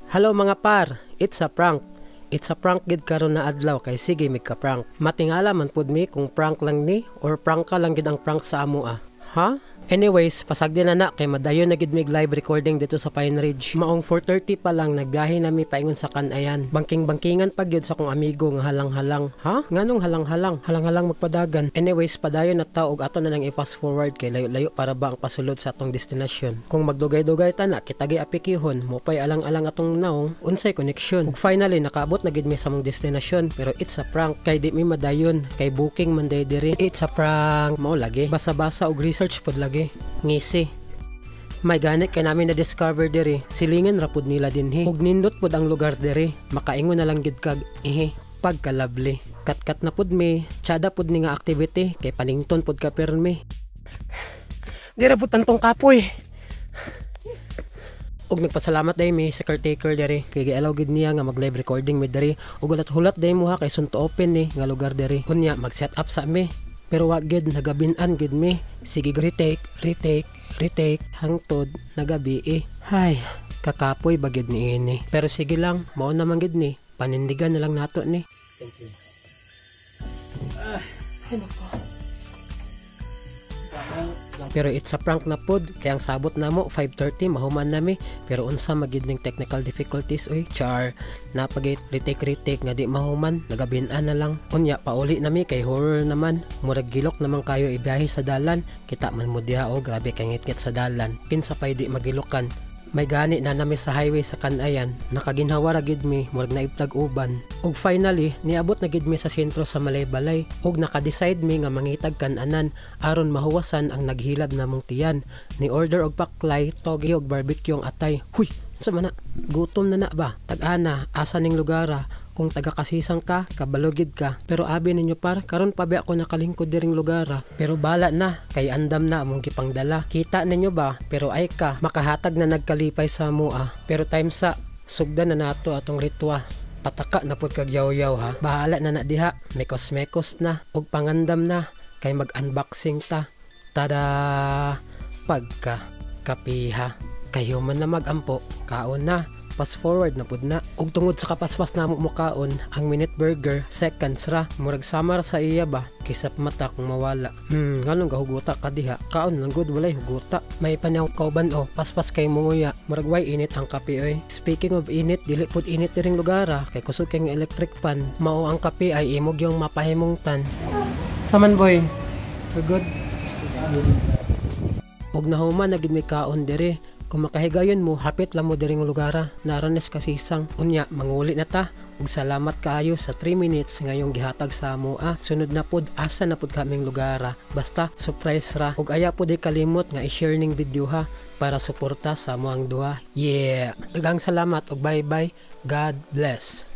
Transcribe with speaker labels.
Speaker 1: Hello mga par, it's a prank. It's a prank gid karon na adlaw kay sige magka-prank. Matingala man pud mi kung prank lang ni or prank ka lang gid ang prank sa amo ah. Ha? Anyways, pasagdi na kay madayon na gid mig live recording dito sa Pine Ridge. Maong 4:30 pa lang nagbiyahe na mi paingon sa Kanayan. Bangking-bangkingan pa gyud sa akong amigo nga halang-halang. Ha? Nganong halang-halang? Halang-halang magpadagan. Anyways, padayon na ta og ato na lang i-fast forward kay layo-layo para ba ang pasulod sa atong destinasyon. Kung magdugay-dugay ta na kitagi apikihon, mopay alang-alang atong naong unsay connection. Ug finally nakaabot na gid mi sa mong destinasyon pero it's a prank kay di mi madayon kay booking man day diri. It's a prank. Mao lagi. Basa-basa og research pod lagi. Ngisi. May ganit kay namin na-discover diri. Silingan rapod nila dinhi. Ug nindot pod ang lugar diri. Makaingon na lang gid kag pagka-lovely. Kat-kat na pod mi. Tsada pod ni nga activity kay panington pod ka permi. Dira pod tantong kapoy. Ug nagpasalamat day mi sa caretaker diri kay gialaw gid niya nga mag-live recording mi diri. Ug hulat-hulat day mo ha kay sunto open ni nga lugar diri. Unya mag-set up sa mi. Pero wag gid nagabinan gid mi. Sige retake hangtod nagabi Hay, kakapoy ba gid ni ini. Pero sige lang, mao naman gid ni. Panindigan na lang nato ni. Thank you. Pero it's a prank na pod kay ang sabot namo 5:30 mahuman nami pero unsa magid ning technical difficulties char napagit retake nga di mahuman nagabinan na lang unya pauli nami kay horror naman murag gilok naman kayo ibiyahe sa dalan kita man mo diha grabe kay ngit sa dalan kinsa pay di magilokan. May gani na nami sa highway sa Kanayan, nakaginhawa ra gid mi, murag naibtag uban. Ug finally, niabot na gid mi sa sentro sa Malaybalay. Ug naka-decide mi nga mangitag kan-anan aron mahuwasan ang naghilab namong tiyan. Ni order og paklay, togi og barbecue ang atay. Huy, sa mana? Gutom na ba? Tag-ana, asa ning lugara? Kung taga-kasisang ka, kabalogid ka. Pero abi ninyo par, karon pa ba ako nakalingkod diring lugara. Pero bala na, kay andam na among gipangdala. Kita ninyo ba? Pero ay ka, makahatag na nagkalipay sa mua. Pero time sa, sugdan na nato atong ritwa. Pataka na pud kag yaw-yaw ha. Bahala na diha, mekos-mekos na, ug pangandam na, kay mag-unboxing ta. Tada! Pagka, kapiha. Kayo man na magampo, kaon na. Fast forward na pud na. Ug tungod sa kapaspas na mo kaon, ang minute burger, seconds ra. Murag samar sa iya ba? Kisap mata kung mawala. Nganong gahuguta ka diha? Kaon lang good, walay huguta. May panyaw kauban paspas kay munguya. Murag way init ang kape oy. Speaking of init, dili pud init diring lugara kay kusog kay electric fan. Mao ang kape ay imog yung mapahimungtan. Saman boy. Good. Ug nahuman na gid mi kaon diri. Kung makahigayon mo, hapit lang mo diring lugara, naranes kasisang. Unya, manguli na ta. Ug salamat kaayo sa 3 minutes ngayong gihatag sa amo. Sunod na pod, asa na pod kaming lugara. Basta, surprise ra. Ug aya pod kalimot nga i-share ning video ha, para suporta sa amo ang duha. Yeah! Daghang salamat ug bye-bye. God bless.